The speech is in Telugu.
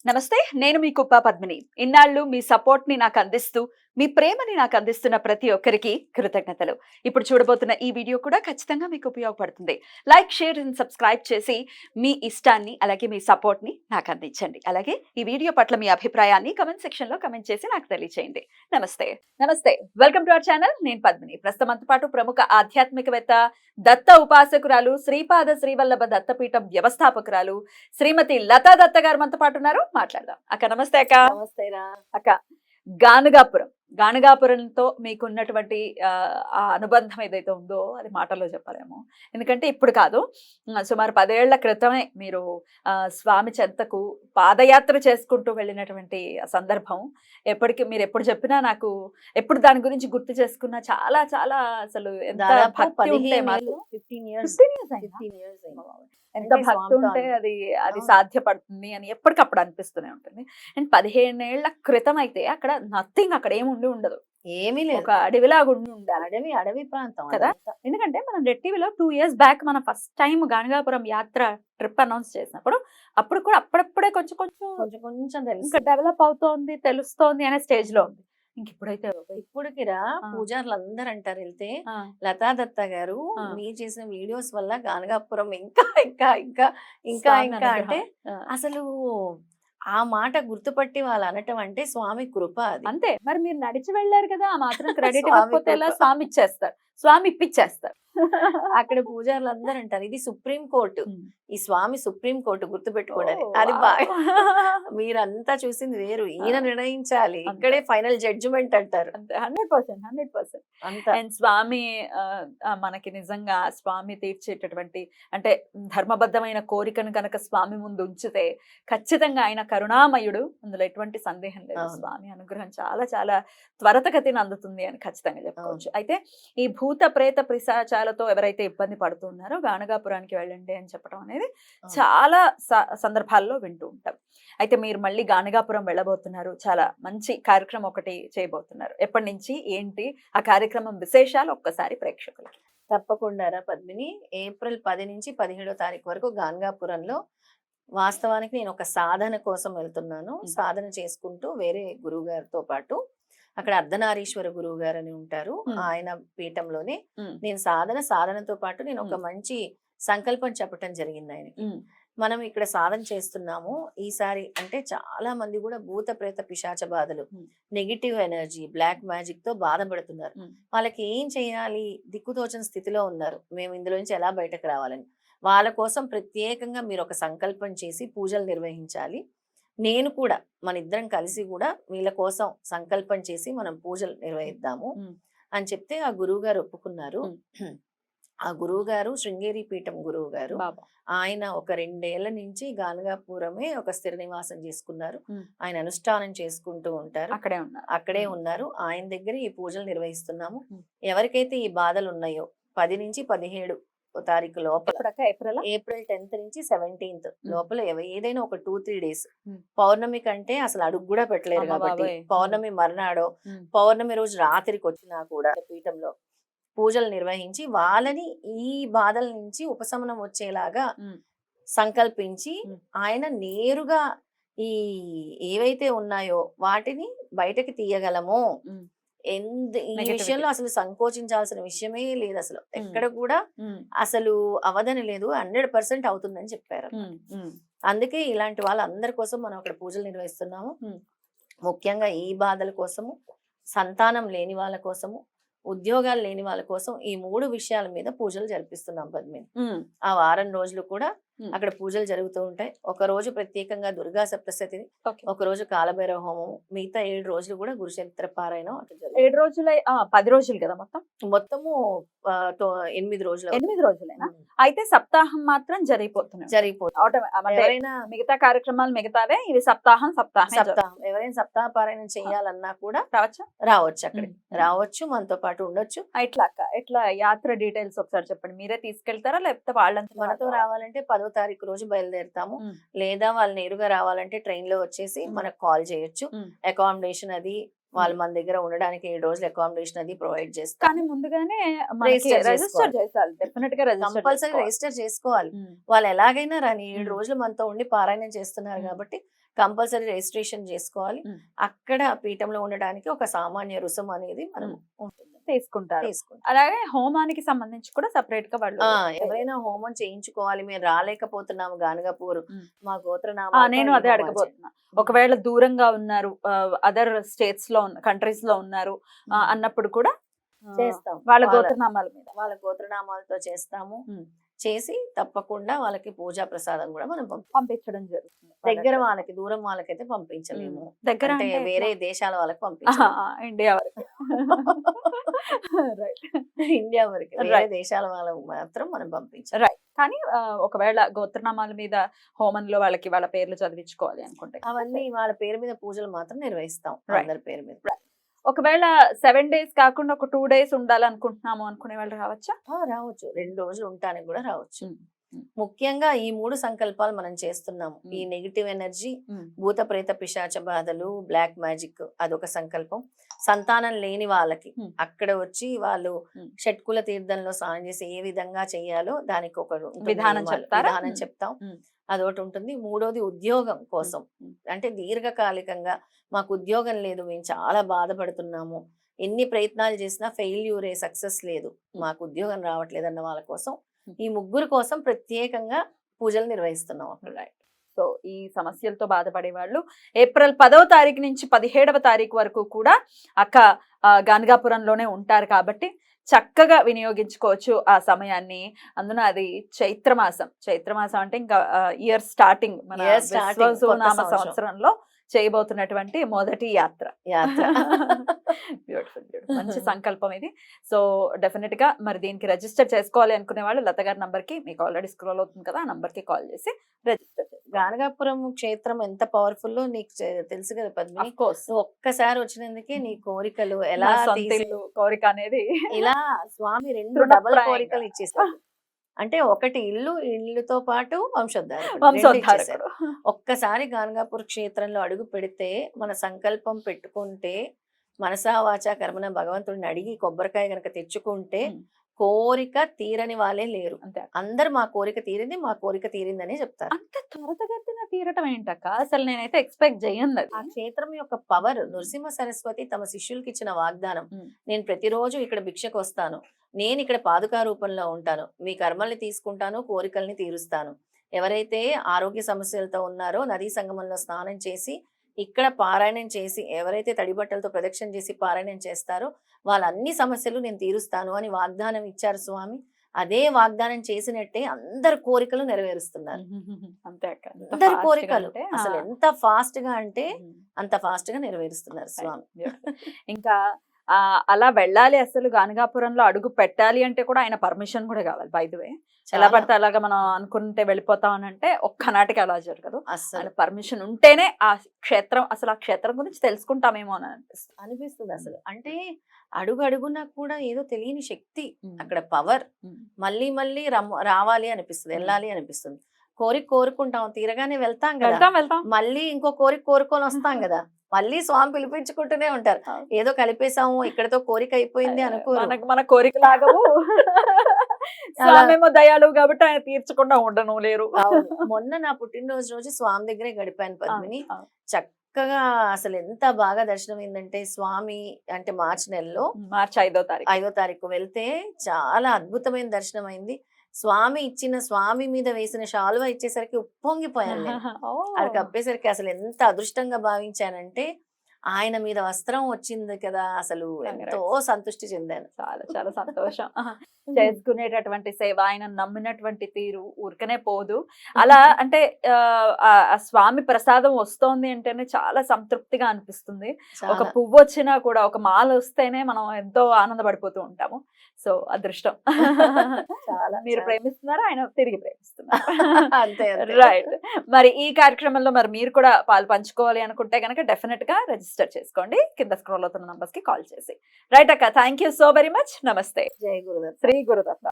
నమస్తే. నేను మీ కుప్ప పద్మిని. ఇన్నాళ్ళు మీ సపోర్ట్‌ని నాకందిస్తూ, మీ ప్రేమని నాకందిస్తున్న ప్రతి ఒక్కరికి కృతజ్ఞతలు. ఇప్పుడు చూడబోతున్న ఈ వీడియో కూడా ఖచ్చితంగా మీకు ఉపయోగపడుతుంది. లైక్, షేర్ అండ్ సబ్స్క్రైబ్ చేసి మీ ఇష్టాన్ని, అలాగే మీ సపోర్ట్‌ని నాకందించండి. అలాగే ఈ వీడియో పట్ల మీ అభిప్రాయాన్ని కామెంట్ సెక్షన్‌లో కామెంట్ చేసి నాకు తెలియచేయండి. నమస్తే. నమస్తే. Welcome to our channel. నేను పద్మిని. ప్రస్తుతం మనతో పాటు ప్రముఖ ఆధ్యాత్మికవేత్త, దత్త ఉపాసకురాలు, శ్రీపాద శ్రీవల్లభ దత్తపీఠం వ్యవస్థాపకురాలు శ్రీమతి లతా దత్త గారు మనతో పాటు ఉన్నారు. మాట్లాడదాం. అక్క నమస్తే అక్క. నమస్తేరా. అక్క, గాణగాపురంతో మీకున్నటువంటి ఆ అనుబంధం ఏదైతే ఉందో అది మాటల్లో చెప్పలేము. ఎందుకంటే ఇప్పుడు కాదు, సుమారు 10 ఏళ్ల క్రితమే మీరు స్వామి చెంతకు పాదయాత్ర చేసుకుంటూ వెళ్ళినటువంటి సందర్భం. మీరు ఎప్పుడు చెప్పినా నాకు, ఎప్పుడు దాని గురించి గుర్తు చేసుకున్నా చాలా చాలా అసలు ఎంత దాదాపు భక్తి ఉంటే 15 మాకు. ఏళ్ళు, 15 years 15 years అయిందా? 15 years అయింది. ఎంత అంటే భక్తి స్వామితో ఉంటే అది అవును. సాధ్యపడుతుంది అని ఎప్పటికప్పుడు అనిపిస్తూనే ఉంటుంది. అండ్ 15 ఏళ్ల క్రితం అయితే అక్కడ నథింగ్, అక్కడ ఏమి ఉండదు. ఏమీ లేదు. ఒక అడవిలాగా ఉండాలి అడవి ప్రాంతం కదా. అదంతా. ఎందుకంటే మనం రెడ్ టీవీలో 2 years బ్యాక్ మనం ఫస్ట్ టైం గాణగాపురం యాత్ర ట్రిప్ అనౌన్స్ చేసినప్పుడు అప్పుడు కూడా అప్పుడప్పుడే కొంచెం కొంచెం కొంచెం తెలుసు. ఇంకా డెవలప్ అవుతోంది, తెలుస్తోంది అనే స్టేజ్ లో ఉంది. ఇంక ఇప్పుడైతే ఇప్పుడుకిరా ఆ. పూజారులు అందరూ అంటారు వెళ్తే, ఆ, లతా దత్త గారు ఆ. మీరు చేసిన వీడియోస్ వల్ల గానగాపురం ఇంకా ఇంకా ఇంకా ఇంకా స్వామి ఇంకా అంటే అనుగ్రహం. ఆ, అసలు ఆ మాట గుర్తుపట్టి వాళ్ళు అనటం అంటే స్వామి కృప అది. అంతే. మరి మీరు నడిచి వెళ్ళారు కదా, ఆ మాత్రం క్రెడిట్ స్వామి ఇవ్వకపోతే ఎలా? కృప. స్వామి ఇచ్చేస్తారు, స్వామి ఇప్పించేస్తారు. అక్కడ పూజారులు అందరూ అంటారు ఇది సుప్రీం కోర్టు, ఉమ్. ఈ స్వామి సుప్రీం కోర్టు గుర్తుపెట్టుకోండి. ఓ, అది వావ్. బాగా మీరంతా చూసింది వేరు, ఈయన నిర్ణయించాలి, అంతే. ఇక్కడే ఫైనల్ జడ్జిమెంట్ అంటారు. అంతే, 100%. అంత అండ్ స్వామి మనకి నిజంగా స్వామి తీర్చేటటువంటి, అంటే ధర్మబద్ధమైన కోరికను కనుక స్వామి ముందు ఉంచితే ఖచ్చితంగా ఆయన కరుణామయుడు, అందులో ఎటువంటి సందేహం లేదు. అవును. స్వామి అనుగ్రహం చాలా చాలా త్వరతగతిన అందుతుంది అని ఖచ్చితంగా చెప్పుకోవచ్చు. అయితే ఈ భూత ప్రేత పిశాచాలతో ఎవరైతే ఇబ్బంది పడుతున్నారో గాణగాపురానికి వెళ్ళండి అని చెప్పడం అనేది అవును. చాలా సందర్భాల్లో వింటూ ఉంటాం. అయితే మీరు మళ్ళీ గాణగాపురం వెళ్ళబోతున్నారు, చాలా మంచి కార్యక్రమం ఒకటి చేయబోతున్నారు. ఎప్పటి నుంచి, ఏంటి ఆ కార్యక్రమం విశేషాలు ఒక్కసారి ప్రేక్షకులకి. తప్పకుండా పద్మిని. ఏప్రిల్ 10 నుంచి 17వ తారీఖు వరకు గాన్గాపురంలో వాస్తవానికి నేను ఒక సాధన కోసం వెళ్తున్నాను. సాధన చేసుకుంటూ వేరే గురువు గారితో పాటు అక్కడ అర్ధనారీశ్వర గురువు గారు అని ఉంటారు. ఆయన పీఠంలోనే నేను సాధనతో పాటు నేను ఒక మంచి సంకల్పం చెప్పటం జరిగింది ఆయనకి. మనం ఇక్కడ సాధన చేస్తున్నాము ఈసారి అంటే చాలా మంది కూడా భూత ప్రేత పిశాచ బాధలు, నెగిటివ్ ఎనర్జీ, బ్లాక్ మ్యాజిక్ తో బాధపడుతున్నారు. వాళ్ళకి ఏం చేయాలి, దిక్కుతోచని స్థితిలో ఉన్నారు, మేము ఇందులో నుంచి ఎలా బయటకు రావాలని. వాళ్ళ కోసం ప్రత్యేకంగా మీరు ఒక సంకల్పం చేసి పూజలు నిర్వహించాలి. నేను కూడా మన ఇద్దరం కలిసి కూడా వీళ్ళ కోసం సంకల్పం చేసి మనం పూజలు నిర్వహిద్దాము అని చెప్తే ఆ గురువు గారు ఒప్పుకున్నారు. ఆ గురువు గారు శృంగేరి పీఠం గురువు గారు. ఆయన ఒక 2 ఏళ్ల నుంచి గానగాపురమే ఒక స్థిర నివాసం చేసుకున్నారు. ఆయన అనుష్ఠానం చేసుకుంటూ ఉంటారు, అక్కడే ఉన్నారు. ఆయన దగ్గర ఈ పూజలు నిర్వహిస్తున్నాము. ఎవరికైతే ఈ బాధలు ఉన్నాయో 10 నుంచి 17 తారీఖు లోపల, ఏప్రిల్ 10th నుంచి 17th లోపల ఏదైనా ఒక 2-3 days, పౌర్ణమి కంటే అసలు అడుగు కూడా పెట్టలేరు కాబట్టి పౌర్ణమి మర్నాడో పౌర్ణమి రోజు రాత్రికి వచ్చినా కూడా పీఠంలో పూజలు నిర్వహించి వాళ్ళని ఈ బాధల నుంచి ఉపశమనం వచ్చేలాగా సంకల్పించి ఆయన నేరుగా ఈ ఏవైతే ఉన్నాయో వాటిని బయటకి తీయగలము. ఈ విషయంలో అసలు సంకోచించాల్సిన విషయమే లేదు, అసలు ఎక్కడ కూడా అసలు అవదని లేదు, 100% అవుతుందని చెప్పారు. అందుకే ఇలాంటి వాళ్ళందరి కోసం మనం అక్కడ పూజలు నిర్వహిస్తున్నాము. ముఖ్యంగా ఈ బాధల కోసము, సంతానం లేని వాళ్ళ కోసము, ఉద్యోగాలు లేని వాళ్ళ కోసం ఈ 3 విషయాల మీద పూజలు జరిపిస్తున్నాం పద్మిని. ఆ వారం రోజులు కూడా అక్కడ పూజలు జరుగుతూ ఉంటాయి. ఒక రోజు ప్రత్యేకంగా దుర్గా సప్తశతిని, ఒక రోజు కాలభైరవ హోమం, మిగతా 7 రోజులు కూడా గురుచరిత్ర పారాయణం. 7 రోజులు 10 రోజులు కదా మొత్తము 8 రోజులు. 8 రోజులేనా? అయితే సప్తాహం మాత్రం జరిగిపోతుంది. ఎవరైనా మిగతా కార్యక్రమాలు మిగతావే, ఇవి సప్తాహం. ఎవరైనా సప్తాహ పారాయణం చేయాలన్నా కూడా రావచ్చు, అక్కడికి రావచ్చు, మనతో పాటు ఉండొచ్చు. ఎట్లా యాత్ర డీటెయిల్స్ ఒకసారి చెప్పండి. మీరే తీసుకెళ్తారా లేకపోతే వాళ్ళంతా? మనతో రావాలంటే 10వ తారీఖు రోజు బయలుదేరుతాము, లేదా వాళ్ళు నేరుగా రావాలంటే ట్రైన్ లో వచ్చేసి మనకు కాల్ చేయొచ్చు. అకామిడేషన్ అది వాళ్ళు మన దగ్గర ఉండడానికి 7 రోజులు అకామిడేషన్ అది ప్రొవైడ్ చేస్తారు. కానీ ముందుగానే కంపల్సరీ రిజిస్టర్ చేసుకోవాలి. వాళ్ళు ఎలాగైనా రాని 7 రోజులు మనతో ఉండి పారాయణం చేస్తున్నారు కాబట్టి కంపల్సరీ రిజిస్ట్రేషన్ చేసుకోవాలి. ఉమ్. అక్కడ పీఠంలో ఉండడానికి ఒక సామాన్య రుసుము అనేది మనం ఉంటుంది, తీసుకుంటారు. తీసుకుంటాం. అలాగే హోమానికి సంబంధించి కూడా సెపరేట్ గా వాళ్ళు ఎవరైనా హోమం చేయించుకోవాలి, మేము రాలేకపోతున్నాము గానగాపూర్, ఉమ్. మా ఆ, గోత్రనామాలతో నేను ఈ అదే హోమాలు అడగబోతున్నా. చేయండి. ఒకవేళ దూరంగా ఉన్నారు, అదర్ స్టేట్స్ లో కంట్రీస్ లో ఉన్నారు అన్నప్పుడు కూడా చేస్తాం. వాళ్ళ వాళ్ళ గోత్రనామాల మీద వాళ్ళ గోత్రనామాలతో చేస్తాము. ఉమ్. చేసి తప్పకుండా వాళ్ళకి పూజా ప్రసాదం కూడా మనం పంపించడం జరుగుతుంది. దగ్గర వాళ్ళకి, దూరం వాళ్ళకైతే పంపించలేము. దగ్గర అంటే అంటే వేరే ఎట్లా? దేశాల వాళ్ళకి ఆహా, పంపించలేము. ఇండియా వరకు. రైట్. ఇండియా వరకు, వేరే Right. దేశాల వాళ్ళకి మాత్రం మనం పంపించాలి. రైట్. కానీ ఒకవేళ గోత్రనామాల మీద హోమంలో వాళ్ళకి వాళ్ళ పేర్లు చదివించుకోవాలి అనుకుంటే అవన్నీ వాళ్ళ పేరు మీద పూజలు మాత్రం నిర్వహిస్తాం, Right. అందరి పేరు మీద. ఒకవేళ 7 days కాకుండా ఒక 2 days ఉండాలనుకుంటున్నాము అనుకునే వాళ్ళు రావచ్చా? రావచ్చు, 2 రోజులు ఉండటానికి కూడా రావచ్చు. ఉమ్. ఉమ్. ముఖ్యంగా ఈ 3 సంకల్పాలు మనం చేస్తున్నాము. ఈ ఉమ్. నెగిటివ్ ఎనర్జీ, ఉమ్. భూత ప్రేత పిశాచ బాధలు, బ్లాక్ మ్యాజిక్, అదొక సంకల్పం. సంతానం లేని వాళ్ళకి Hmm. అక్కడ వచ్చి వాళ్ళు Hmm. షట్కుల తీర్థంలో స్నానం చేసి ఏ విధంగా చేయాలో దానికి ఒక ఉంటుంది విధానం నియమాలు. చెప్తారా? విధానం Hmm. చెప్తాం. Hmm. అదొకటి ఉంటుంది. మూడోది ఉద్యోగం కోసం, Hmm. అంటే దీర్ఘకాలికంగా మాకు ఉద్యోగం లేదు, మేము చాలా బాధపడుతున్నాము, ఎన్ని ప్రయత్నాలు చేసినా ఫెయిల్యూరే, సక్సెస్ లేదు, మాకు ఉద్యోగం రావట్లేదు అన్న వాళ్ళ కోసం ఈ 3 కోసం ప్రత్యేకంగా పూజలు నిర్వహిస్తున్నాం అక్కడ. రైట్. సో ఈ సమస్యలతో బాధపడే వాళ్ళు ఏప్రిల్ 10వ తారీఖు నుంచి 17వ తారీఖు వరకు కూడా అక్క గానగాపురంలోనే ఉంటారు కాబట్టి చక్కగా వినియోగించుకోవచ్చు ఆ సమయాన్ని. అందున అది చైత్రమాసం అంటే ఇంకా ఇయర్ స్టార్టింగ్, మన Year starting, కొత్త విశ్వసునామ సంవత్సరం. సంవత్సరంలో చేయబోతున్నటువంటి మొదటి యాత్ర. బ్యూటిఫుల్. మంచి సంకల్పం ఇది. సో డెఫినెట్ గా మరి దీనికి రిజిస్టర్ చేసుకోవాలి అనుకునే వాళ్ళు లత గారి నంబర్ కి, మీకు ఆల్రెడీ స్క్రోల్ అవుతుంది కదా, ఆ నంబర్ కి కాల్ చేసి రిజిస్టర్ చేసుకోవాలి. గానగాపురం క్షేత్రం ఎంత పవర్ఫుల్ నీకు తెలుసు కదా పద్మిని. Of course. నువ్వు ఒక్కసారి వచ్చినందుకే నీ కోరికలు ఎలా నా సొంత తీసి ఇల్లు కోరిక అనేది ఇలా స్వామి 2 తృణప్రాయంగా. డబల్ కోరికలు ఇచ్చేసారు. అంటే ఒకటి ఇల్లుతో పాటు వంశోద్ధారకుడు ఇచ్చేసారు. వంశోద్ధారకుడు. ఒక్కసారి గానగాపూర్ క్షేత్రంలో అడుగు పెడితే, మన సంకల్పం పెట్టుకుంటే, మనసా వాచా కర్మన భగవంతుడిని అడిగి కొబ్బరికాయ గనక తెచ్చుకుంటే ఉమ్. కోరిక తీరని వాళ్ళే లేరు. అంతే. అందరు మా కోరిక తీరిందని చెప్తారు. అంత త్వరతగతిన తీరటం ఏంటక్క? అసలు నేనైతే ఎక్స్పెక్ట్ చేయను ఆ క్షేత్రం యొక్క పవర్, నృసింహ సరస్వతి తమ శిష్యులకి ఇచ్చిన వాగ్దానం. ఉమ్. నేను ప్రతిరోజు ఇక్కడ భిక్షకు వస్తాను, నేను ఇక్కడ పాదుకా రూపంలో ఉంటాను, మీ కర్మల్ని తీసుకుంటాను, కోరికల్ని తీరుస్తాను. ఎవరైతే ఆరోగ్య సమస్యలతో ఉన్నారో నదీ సంగమంలో స్నానం చేసి ఇక్కడ పారాయణం చేసి, ఎవరైతే తడి బట్టలతో ప్రదక్షిణ చేసి పారాయణం చేస్తారో వాళ్ళ అన్ని సమస్యలు నేను తీరుస్తాను అని వాగ్దానం ఇచ్చారు స్వామి. అదే వాగ్దానం చేసినట్టే అందరి కోరికలు నెరవేరుస్తున్నారు. అంతే అక్క. ఎంత అందరి fast గా కోరికలు అంటే, అసలు ఆ. ఎంత ఫాస్ట్ గా అంటే ఉమ్. అంత ఫాస్ట్ గా నెరవేరుస్తున్నారు స్వామి. ఇంకా అలా వెళ్ళాలి, అసలు గానగాపురంలో అడుగు పెట్టాలి అంటే కూడా ఆయన పర్మిషన్ కూడా కావాలి. బై ది వే, ఎలా చాలా. పడితే అలాగా మనం అనుకుంటే వెళ్ళిపోతాం అని అంటే ఒక్కనాటికి అలా జరగదు. అస్సలు ఆయన పర్మిషన్ ఉంటేనే ఆ క్షేత్రం, అసలు ఆ క్షేత్రం గురించి తెలుసుకుంటామేమో అని అనిపిస్తుంది. అనిపిస్తుంది అసలు. అంటే అడుగు అడుగునా కూడా ఏదో తెలియని శక్తి, ఉమ్. అక్కడ పవర్. ఉమ్. మళ్ళీ మళ్ళీ రావాలి అనిపిస్తుంది, వెళ్ళాలి అనిపిస్తుంది. కోరుకుంటాం, తీరగానే వెళ్తాం కదా, వెళ్తాం. మళ్ళీ ఇంకో కోరుకొని వస్తాం కదా, మళ్ళీ స్వామి పిలిపించుకుంటూనే ఉంటారు. ఏదో కలిపేసాము, ఇక్కడతో కోరిక అయిపోయింది అనుకోరు. మన కోరికలాగవు. స్వామేమో దయాళువు కాబట్టి ఆయన తీర్చకుండా ఉండను లేరు. అవును. మొన్న నా పుట్టినరోజు రోజు స్వామి దగ్గరే గడిపాను పద్మిని. చక్కగా అసలు ఎంత బాగా దర్శనం అయిందంటే, స్వామి అంటే మార్చి నెలలో మార్చి 5వ తారీఖు 5వ తారీఖు వెళ్తే చాలా అద్భుతమైన దర్శనం అయింది. స్వామి మీద వేసిన శాలువా ఇచ్చేసరికి ఉప్పొంగిపోయాను నేను. అది కప్పేసరికి అసలు ఎంత అదృష్టంగా భావించానంటే, ఆయన మీద వస్త్రం వచ్చింది కదా, అసలు ఎంతో సంతృష్టి చెందాను. చాలా చాలా సంతోషం. చేసుకునేటటువంటి సేవ, ఆయన నమ్మినటువంటి తీరు ఊరికనే పోదు. అలా అంటే ఆ స్వామి ప్రసాదం వస్తోంది అంటేనే చాలా సంతృప్తిగా అనిపిస్తుంది. ఒక చాలా. పువ్వు వచ్చినా కూడా, ఒక మాల వస్తేనే మనం ఎంతో ఆనందపడిపోతూ ఉంటాము. సో అదృష్టం. చాలా, మీరు చాలా. ప్రేమిస్తున్నారా, ఆయన తిరిగి ప్రేమిస్తున్నారు. అంతే. రైట్. మరి ఈ కార్యక్రమంలో మరి మీరు కూడా పాలు పంచుకోవాలి అనుకుంటే కనుక డెఫినెట్ గా రిజిస్టర్ చేసుకోండి, కింద స్క్రోల్ అవుతున్న నంబర్స్ కి కాల్ చేసి. రైట్ అక్క, thank you so very much. నమస్తే. జై గురుదత్త. శ్రీ గురుదత్త.